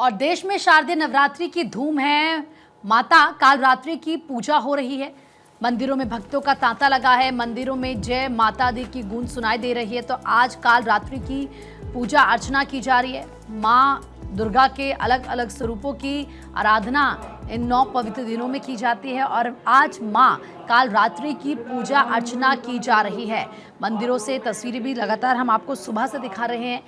और देश में शारदीय नवरात्रि की धूम है। माता कालरात्रि की पूजा हो रही है। मंदिरों में भक्तों का तांता लगा है। मंदिरों में जय माता दी की गूंज सुनाई दे रही है। तो आज कालरात्रि की पूजा अर्चना की जा रही है। माँ दुर्गा के अलग अलग स्वरूपों की आराधना इन 9 पवित्र दिनों में की जाती है और आज माँ कालरात्रि की पूजा अर्चना की जा रही है। मंदिरों से तस्वीरें भी लगातार हम आपको सुबह से दिखा रहे हैं।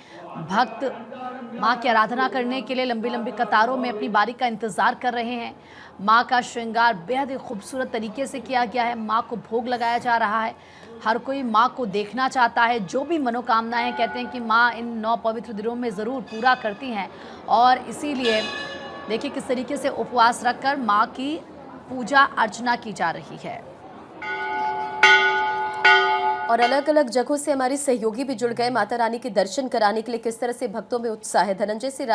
भक्त माँ की आराधना करने के लिए लंबी लंबी कतारों में अपनी बारी का इंतजार कर रहे हैं। माँ का श्रृंगार बेहद ही खूबसूरत तरीके से किया गया है। माँ को भोग लगाया जा रहा है। हर कोई माँ को देखना चाहता है। जो भी मनोकामनाएं कहते हैं कि माँ इन 9 पवित्र दिनों में ज़रूर पूरा करती हैं और इसीलिए देखिए किस तरीके से उपवास रखकर माँ की पूजा अर्चना की जा रही है। और अलग अलग जगहों से हमारे सहयोगी भी जुड़ गए माता रानी के दर्शन कराने के लिए। किस तरह से भक्तों में उत्साह है। धनंजय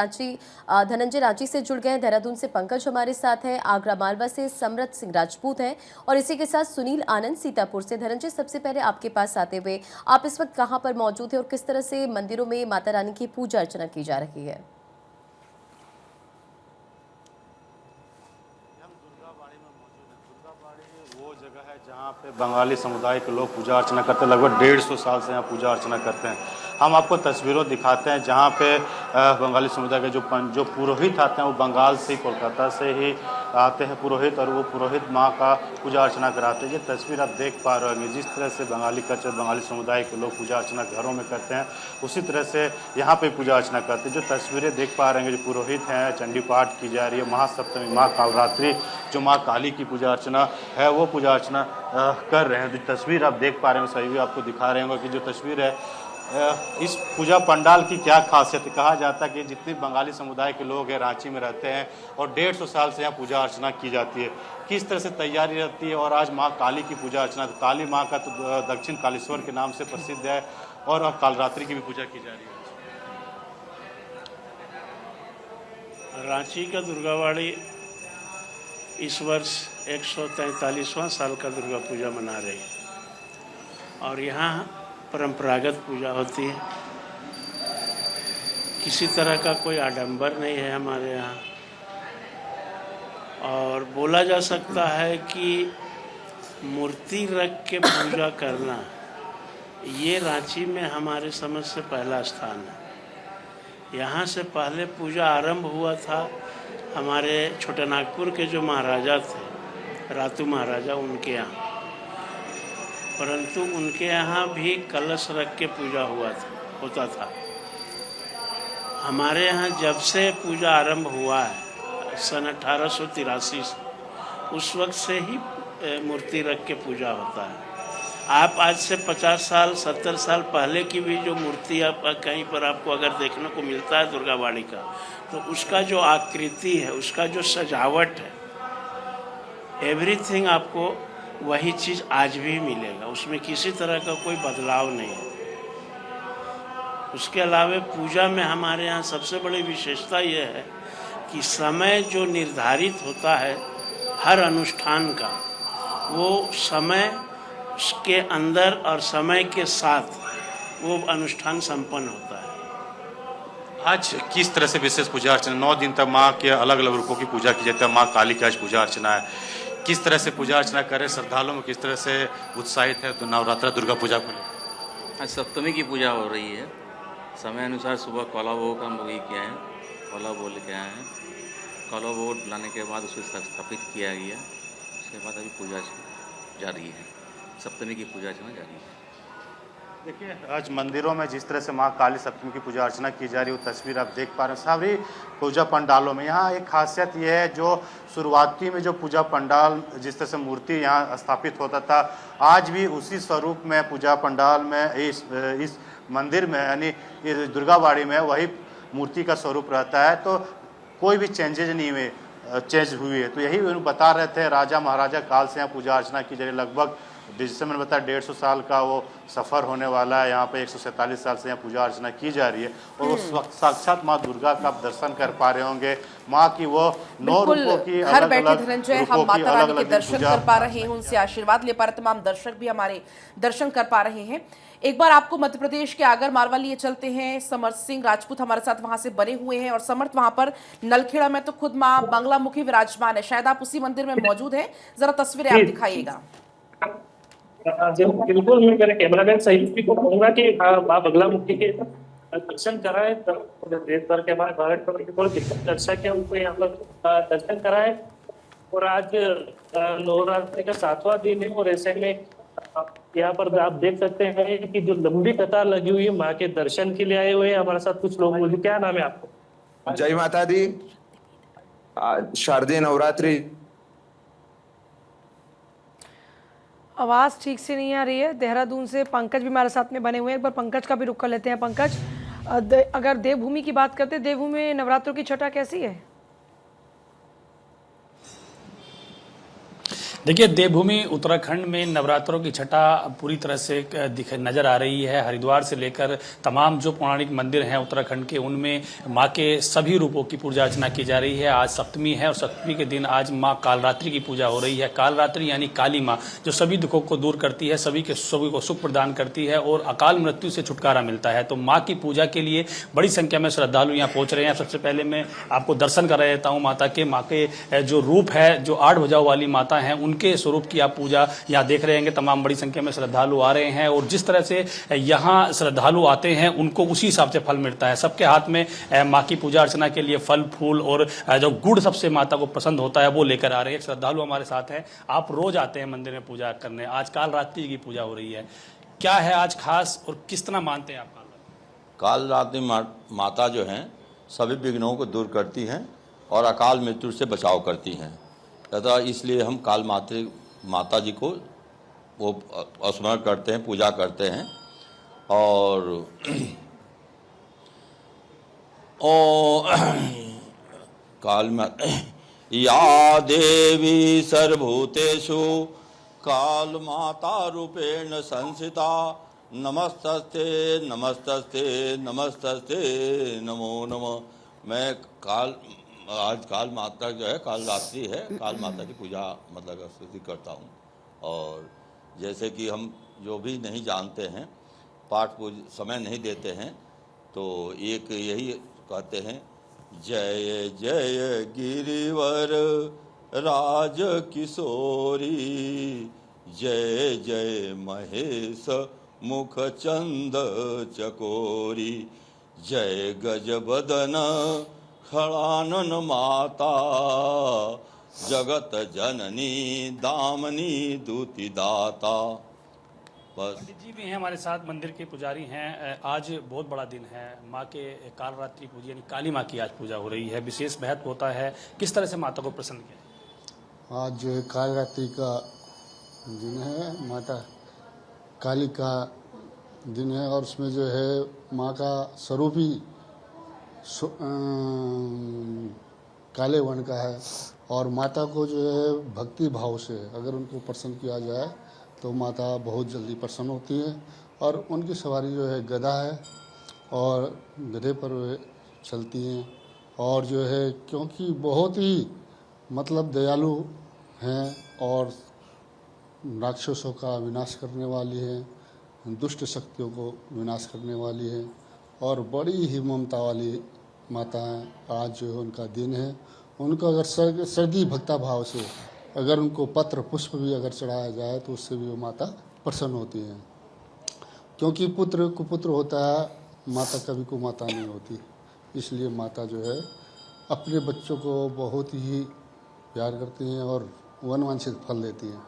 रांची से जुड़ गए हैं। देहरादून से पंकज हमारे साथ है। आगरा मालवा से समरत सिंह राजपूत हैं और इसी के साथ सुनील आनंद सीतापुर से। धनंजय, सबसे पहले आपके पास आते हुए, आप इस वक्त कहाँ पर मौजूद है और किस तरह से मंदिरों में माता रानी की पूजा अर्चना की जा रही है? वो जगह है जहाँ पे बंगाली समुदाय के लोग पूजा अर्चना करते हैं। लगभग 150 साल से यहाँ पूजा अर्चना करते हैं। हम आपको तस्वीरों दिखाते हैं जहाँ पे बंगाली समुदाय के जो पुरोहित आते हैं वो बंगाल से ही, कोलकाता से ही आते हैं पुरोहित, और वो पुरोहित माँ का पूजा अर्चना कराते हैं। ये तस्वीर आप देख पा रहे होंगे। जिस तरह से बंगाली कल्चर, बंगाली समुदाय के लोग पूजा अर्चना घरों में करते हैं, उसी तरह से यहाँ पे पूजा अर्चना करते हैं। जो तस्वीरें देख पा रहे हैं, जो पुरोहित हैं, चंडी पाठ की जा रही है। महासप्तमी, माँ कालरात्रि, जो माँ काली की पूजा अर्चना है, वो पूजा अर्चना कर रहे हैं। जो तस्वीर आप देख पा रहे हैं, सही भी आपको दिखा रहे होंगे कि जो तस्वीर है, इस पूजा पंडाल की क्या खासियत है। कहा जाता है कि जितने बंगाली समुदाय के लोग हैं रांची में रहते हैं और 150 साल से यहाँ पूजा अर्चना की जाती है। किस तरह से तैयारी रहती है। और आज माँ काली की पूजा अर्चना, काली माँ का तो दक्षिण कालेश्वर के नाम से प्रसिद्ध है और कालरात्रि की भी पूजा की जा रही है। रांची का दुर्गावाड़ी इस वर्ष 143वां साल का दुर्गा पूजा मना रही है और यहाँ परंपरागत पूजा होती है। किसी तरह का कोई आडंबर नहीं है हमारे यहाँ। और बोला जा सकता है कि मूर्ति रख के पूजा करना, ये रांची में हमारे समझ से पहला स्थान है। यहाँ से पहले पूजा आरंभ हुआ था हमारे छोटे नागपुर के जो महाराजा थे, रातू महाराजा, उनके यहाँ। परंतु उनके यहाँ भी कलश रख के पूजा होता था। हमारे यहाँ जब से पूजा आरंभ हुआ है सन 1883 से, उस वक्त से ही मूर्ति रख के पूजा होता है। आप आज से 50 साल 70 साल पहले की भी जो मूर्ति आप कहीं पर आपको अगर देखने को मिलता है दुर्गावाड़ी का, तो उसका जो आकृति है, उसका जो सजावट है, एवरीथिंग आपको वही चीज़ आज भी मिलेगा। उसमें किसी तरह का कोई बदलाव नहीं है। उसके अलावा पूजा में हमारे यहाँ सबसे बड़ी विशेषता यह है कि समय जो निर्धारित होता है हर अनुष्ठान का, वो समय के अंदर और समय के साथ वो अनुष्ठान संपन्न होता है। आज किस तरह से विशेष पूजा अर्चना, 9 दिन तक माँ के अलग अलग रूपों की पूजा की जाती है। माँ काली की आज पूजा अर्चना है। किस तरह से पूजा अर्चना करें, श्रद्धालुओं में किस तरह से उत्साहित है तो नवरात्रा दुर्गा पूजा को लेकर? आज सप्तमी की पूजा हो रही है। समय अनुसार सुबह कौला भोग का हम लोग ये किया है, कौला भोग लेके आए हैं। कौला भोग लाने के बाद उसे स्थापित किया गया। उसके बाद अभी पूजा जारी है। सप्तमी की पूजा जारी है। देखिए, आज मंदिरों में जिस तरह से माँ काली सप्तमी की पूजा अर्चना की जा रही है, वो तस्वीर आप देख पा रहे हैं। सभी पूजा पंडालों में यहाँ एक खासियत ये है, जो शुरुआती में जो पूजा पंडाल जिस तरह से मूर्ति यहाँ स्थापित होता था, आज भी उसी स्वरूप में पूजा पंडाल में इस मंदिर में, यानी दुर्गावाड़ी में वही मूर्ति का स्वरूप रहता है। तो कोई भी चेंज हुई है। तो यही बता रहे थे, राजा महाराजा काल से यहाँ पूजा अर्चना की जा रही है। लगभग जैसे मैंने बताया 150 साल का वो सफ़र होने वाला है। यहाँ पे 147 साल से यहाँ पूजा अर्चना की जा रही है और उस वक्त साक्षात माँ दुर्गा का आप दर्शन कर पा रहे होंगे। माँ की वो 9 रूपों की घर बैठे अलग-अलग धनंजय रूपों हम की माता रानी के अलग-अलग दर्शन पूजा कर पा रहे हैं, उनसे आशीर्वाद ले पा रहे, तमाम दर्शक भी हमारे दर्शन कर पा रहे हैं। एक बार आपको मध्य प्रदेश के आगर मालवा लिए चलते हैं। समर्थ सिंह राजपूत हमारे साथ वहां से बने हुए हैं और समर्थ वहां पर नलखेड़ा में तो खुद माँ बंगला मुखी विराजमान है, शायद आप उसी मंदिर में मौजूद हैं, जरा तस्वीरें आप दिखाइएगा। बिल्कुल, मैं मेरे कैमरामैन सही को कहूंगा कि माँ बंगला मुखी के दर्शन कराए। देश भर के हमारे भारत भर के कोई दर्शक है उनको यहाँ पर दर्शन कराए। और आज नवरात्रि का 7वां दिन है और ऐसे में यहाँ पर आप देख सकते हैं कि जो लंबी कतार लगी हुई है माँ के दर्शन के लिए आए हुए हैं। हमारे साथ कुछ लोग बोलिए, क्या नाम है आपको? जय माता दी। शारदीय नवरात्रि। आवाज़ ठीक से नहीं आ रही है। देहरादून से पंकज भी हमारे साथ में बने हुए हैं, एक बार पंकज का भी रुख कर लेते हैं। पंकज, अगर देवभूमि की बात करते हैं, देवभूमि में नवरात्रों की छठा कैसी है? देखिए, देवभूमि उत्तराखंड में नवरात्रों की छठा पूरी तरह से नज़र आ रही है। हरिद्वार से लेकर तमाम जो पौराणिक मंदिर हैं उत्तराखंड के, उनमें माँ के सभी रूपों की पूजा अर्चना की जा रही है। आज सप्तमी है और सप्तमी के दिन आज माँ कालरात्रि की पूजा हो रही है। कालरात्रि यानी काली माँ, जो सभी दुखों को दूर करती है, सभी को सुख प्रदान करती है और अकाल मृत्यु से छुटकारा मिलता है। तो माँ की पूजा के लिए बड़ी संख्या में श्रद्धालु यहाँ पहुँच रहे हैं। सबसे पहले मैं आपको दर्शन करा देता हूँ माता के। माँ के जो रूप है, जो 8 भुजाओं वाली माता हैं, उनके स्वरूप की आप पूजा यहाँ देख रहे हैं। तमाम बड़ी संख्या में श्रद्धालु आ रहे हैं और जिस तरह से यहाँ श्रद्धालु आते हैं उनको उसी हिसाब से फल मिलता है। सबके हाथ में माँ की पूजा अर्चना के लिए फल फूल और जो गुड़ सबसे माता को पसंद होता है वो लेकर आ रहे हैं। श्रद्धालु हमारे साथ हैं। आप रोज आते हैं मंदिर में पूजा करने, आज काल रात्रि की पूजा हो रही है, क्या है आज खास और किस तरह मानते हैं आप? काल रात्रि माता जो हैं सभी विघ्नों को दूर करती हैं और अकाल मृत्यु से बचाव करती हैं तथा इसलिए हम काल माता जी को वो स्मरण करते हैं, पूजा करते हैं। और काल या देवी सर्वभूतेषु काल माता रूपेण संस्थिता नमस्तस्ते नमस्तस्ते नमस्तस्ते नमो नमः। मैं आज काल माता जो है, काल रात्रि है, काल माता की पूजा मतलब स्तुति करता हूँ। और जैसे कि हम जो भी नहीं जानते हैं, पाठ पूजा समय नहीं देते हैं, तो एक यही कहते हैं, जय जय गिरिवर राज किशोरी, जय जय महेश मुख चंद चकोरी, जय गजबदन खड़ानन माता, जगत जननी दामनी दूति दाता। बस। पंडित जी भी हैं हमारे साथ, मंदिर के पुजारी हैं। आज बहुत बड़ा दिन है, माँ के कालरात्रि पूजा यानी काली माँ की आज पूजा हो रही है, विशेष महत्व होता है। किस तरह से माता को प्रसन्न किया? आज जो है कालरात्रि का दिन है, माता काली का दिन है और उसमें जो है माँ का स्वरूप ही काले वर्ण का है। और माता को जो है भक्ति भाव से अगर उनको प्रसन्न किया जाए तो माता बहुत जल्दी प्रसन्न होती है। और उनकी सवारी जो है गधा है और गधे पर चलती हैं और जो है क्योंकि बहुत ही मतलब दयालु हैं और राक्षसों का विनाश करने वाली है, दुष्ट शक्तियों को विनाश करने वाली है और बड़ी ही ममता वाली माता हैं। आज जो है उनका दिन है। उनको अगर सर्दी भक्ता भाव से अगर उनको पत्र पुष्प भी अगर चढ़ाया जाए तो उससे भी वो माता प्रसन्न होती हैं, क्योंकि पुत्र कुपुत्र होता है, माता कभी को माता नहीं होती। इसलिए माता जो है अपने बच्चों को बहुत ही प्यार करती हैं और मनवांछित फल देती हैं।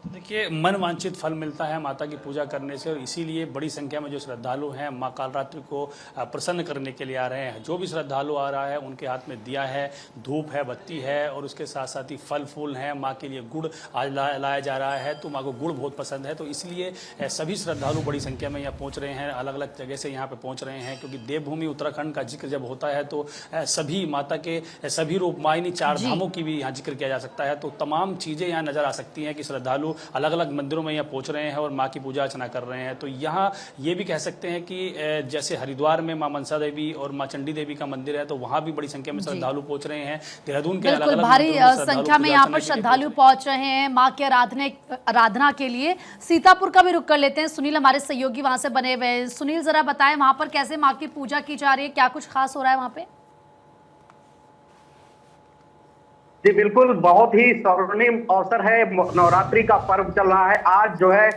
देखिए, मन वांछित फल मिलता है माता की पूजा करने से और इसीलिए बड़ी संख्या में जो श्रद्धालु हैं माँ कालरात्रि को प्रसन्न करने के लिए आ रहे हैं। जो भी श्रद्धालु आ रहा है उनके हाथ में दिया है, धूप है, बत्ती है और उसके साथ साथ ही फल फूल हैं। माँ के लिए गुड़ आज लाया जा रहा है, तो माँ को गुड़ बहुत पसंद है, तो इसलिए सभी श्रद्धालु बड़ी संख्या में यहाँ पहुँच रहे हैं, अलग अलग जगह से यहाँ पर पहुँच रहे हैं। क्योंकि देवभूमि उत्तराखंड का जिक्र जब होता है तो सभी माता के सभी रूप मायनी 4 धामों की भी यहाँ जिक्र किया जा सकता है। तो तमाम चीज़ें यहाँ नज़र आ सकती हैं कि श्रद्धालु श्रद्धालु अलग अलग मंदिरों में यहाँ पहुँच रहे हैं और माँ की पूजा अर्चना कर रहे हैं। तो यहाँ ये भी कह सकते हैं कि जैसे हरिद्वार में माँ मनसा देवी और माँ चंडी देवी का मंदिर है, तो वहाँ भी बड़ी संख्या में श्रद्धालु पहुँच रहे हैं। देहरादून के अलग बिल्कुल अलग भारी मंदिरों में श्रद्धालु संख्या में पूजा यहाँ अर्चना पर के लिए श्रद्धालु पहुंच रहे हैं माँ के आराधना के लिए। सीतापुर का भी रुख कर लेते हैं, सुनील हमारे सहयोगी वहां से बने हुए हैं। सुनील, जरा बताएं वहां पर कैसे माँ की पूजा की जा रही है, क्या कुछ खास हो रहा है वहां पे? जी बिल्कुल, बहुत ही स्वर्णिम अवसर है, नवरात्रि का पर्व चल रहा है। आज जो है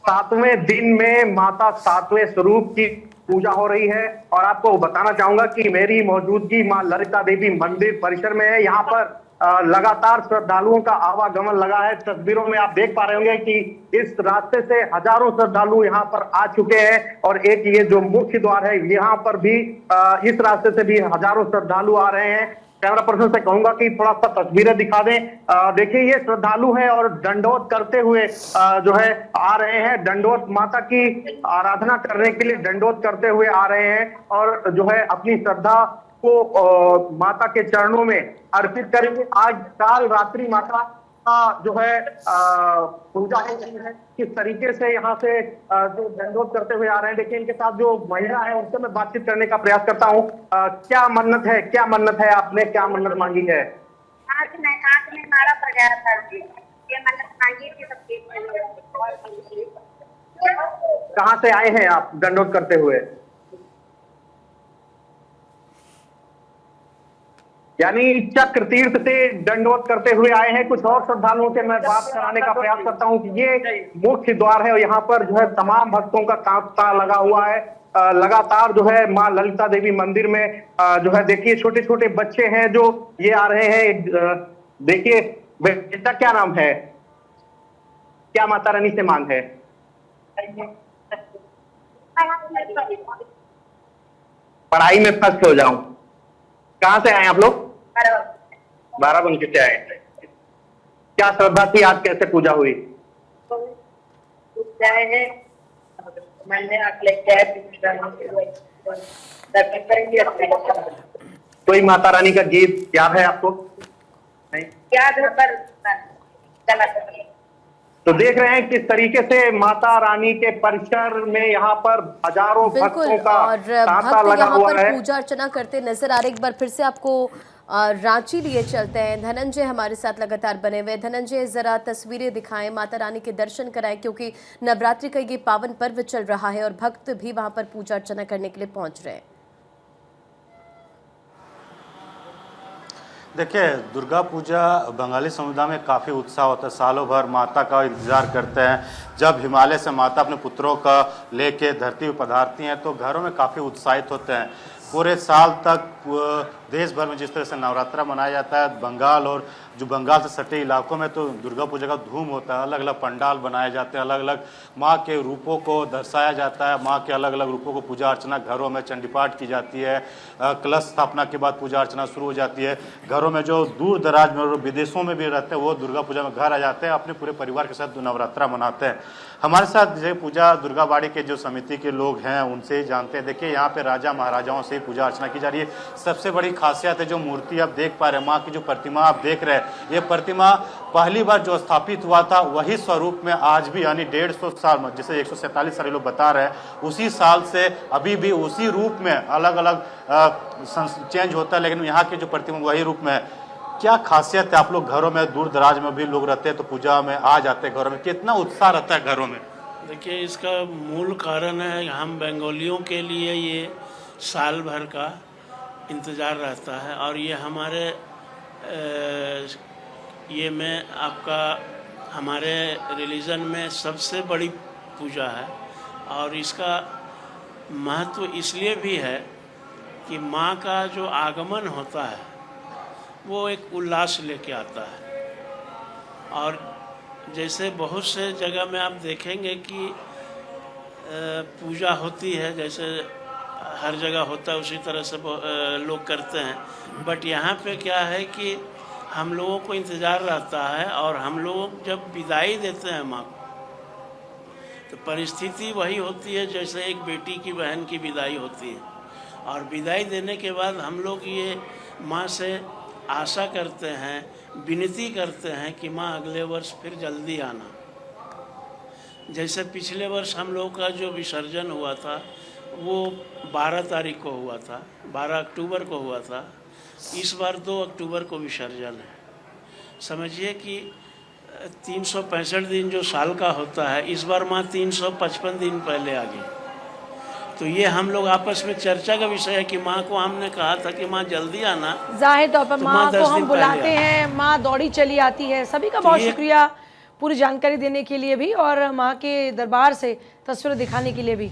7वें दिन में माता 7वें स्वरूप की पूजा हो रही है और आपको बताना चाहूंगा कि मेरी मौजूदगी मां ललिता देवी मंदिर परिसर में है। यहाँ पर लगातार श्रद्धालुओं का आवागमन लगा है। तस्वीरों में आप देख पा रहे होंगे कि इस रास्ते से हजारों श्रद्धालु यहाँ पर आ चुके हैं और एक ये जो मुख्य द्वार है यहाँ पर भी इस रास्ते से भी हजारों श्रद्धालु आ रहे हैं। कैमरा पर्सन से कहूंगा कि थोड़ा सा तस्वीरें दिखा दें। देखिए ये श्रद्धालु है और दंडोत करते हुए जो है आ रहे हैं। दंडोत माता की आराधना करने के लिए दंडोत करते हुए आ रहे हैं और जो है अपनी श्रद्धा को माता के चरणों में अर्पित करेंगे। आज काल रात्रि माता जो है पूजा हो रही है। किस तरीके से यहाँ से जो दंडोत करते हुए आ रहे हैं, देखिए इनके साथ जो महिला है उनसे मैं बातचीत करने का प्रयास करता हूँ। क्या मन्नत है, क्या मन्नत है, आपने क्या मन्नत मांगी है? आज में मारा पड़ गया था, ये मन्नत मांगी थी सबकी। कहाँ से आए हैं आप दंडोत करते हुए? यानी चक्र तीर्थ से दंडोत करते हुए आए हैं। कुछ और श्रद्धालुओं से मैं बात कराने का प्रयास करता हूं कि ये मुख्य द्वार है और यहाँ पर जो है तमाम भक्तों का तांता लगा हुआ है। लगातार जो है मां ललिता देवी मंदिर में जो है देखिए छोटे छोटे बच्चे हैं जो ये आ रहे हैं। देखिए बेटा क्या नाम है, क्या माता रानी से मांग है? पढ़ाई में फर्स्ट हो जाऊं। कहाँ से आए आप लोग? बाराबंकी से आए। क्या श्रद्धा थी, आज कैसे पूजा हुई? कोई माता रानी का गीत याद है आपको? नहीं याद है पर तो देख रहे हैं किस तरीके से माता रानी के परिसर में यहाँ पर हजारों भक्तों का और तांता भक्त लगा यहाँ हुआ पर है। पूजा अर्चना करते नजर आ रहे। एक बार फिर से आपको रांची लिए चलते हैं। धनंजय हमारे साथ लगातार बने हुए। धनंजय, जरा तस्वीरें दिखाएं, माता रानी के दर्शन कराएं, क्योंकि नवरात्रि का ये पावन पर्व चल रहा है और भक्त भी वहां पर पूजा अर्चना करने के लिए पहुंच रहे हैं। देखिए, दुर्गा पूजा बंगाली समुदाय में काफ़ी उत्साह होता है। सालों भर माता का इंतजार करते हैं। जब हिमालय से माता अपने पुत्रों का लेके धरती पर पधारती हैं तो घरों में काफ़ी उत्साहित होते हैं। पूरे साल तक देश भर में जिस तरह से नवरात्रा मनाया जाता है, बंगाल और जो बंगाल से सटे इलाकों में तो दुर्गा पूजा का धूम होता है। अलग अलग पंडाल बनाए जाते हैं, अलग अलग माँ के रूपों को दर्शाया जाता है। माँ के अलग अलग रूपों को पूजा अर्चना घरों में चंडी पाठ की जाती है। कलश स्थापना के बाद पूजा अर्चना शुरू हो जाती है। घरों में जो दूर दराज में और विदेशों में भी रहते हैं वो दुर्गा पूजा में घर आ जाते हैं, अपने पूरे परिवार के साथ नवरात्रा मनाते हैं। हमारे साथ ये पूजा दुर्गाबाड़ी के जो समिति के लोग हैं उनसे ही जानते हैं। देखिए, यहाँ पे राजा महाराजाओं से पूजा अर्चना की जा रही है। सबसे बड़ी खासियत है जो मूर्ति आप देख पा रहे हैं, माँ की जो प्रतिमा आप देख रहे हैं, ये प्रतिमा पहली बार जो स्थापित हुआ था वही स्वरूप में आज भी यानी 150 साल में, जिसे 147 साल लोग बता रहे हैं, उसी साल से अभी भी उसी रूप में अलग अलग चेंज होता है, लेकिन यहाँ की जो प्रतिमा वही रूप में है। क्या खासियत है? आप लोग घरों में दूर दराज में भी लोग रहते हैं तो पूजा में आ जाते हैं, घरों में कितना उत्साह रहता है घरों में? देखिए, इसका मूल कारण है हम बंगालियों के लिए ये साल भर का इंतज़ार रहता है और ये हमारे ये में आपका हमारे रिलीजन में सबसे बड़ी पूजा है और इसका महत्व इसलिए भी है कि माँ का जो आगमन होता है वो एक उल्लास लेके आता है। और जैसे बहुत से जगह में आप देखेंगे कि पूजा होती है, जैसे हर जगह होता है उसी तरह से लोग करते हैं, बट यहाँ पे क्या है कि हम लोगों को इंतज़ार रहता है और हम लोग जब विदाई देते हैं माँ को तो परिस्थिति वही होती है जैसे एक बेटी की बहन की विदाई होती है। और विदाई देने के बाद हम लोग ये माँ से आशा करते हैं, विनती करते हैं कि माँ अगले वर्ष फिर जल्दी आना। जैसे पिछले वर्ष हम लोग का जो विसर्जन हुआ था वो 12 तारीख को हुआ था, 12 अक्टूबर को हुआ था। इस बार 2 अक्टूबर को विसर्जन है। समझिए कि 365 दिन जो साल का होता है, इस बार माँ 355 दिन पहले आ गई। तो ये हम लोग आपस में चर्चा का विषय है कि माँ को हमने कहा था कि माँ जल्दी आना। जाहिर तौर पर तो माँ को 10 हम दिन बुलाते पहले हैं, माँ दौड़ी चली आती है। सभी का बहुत ये- शुक्रिया पूरी जानकारी देने के लिए भी और माँ के दरबार से तस्वीरें दिखाने के लिए भी।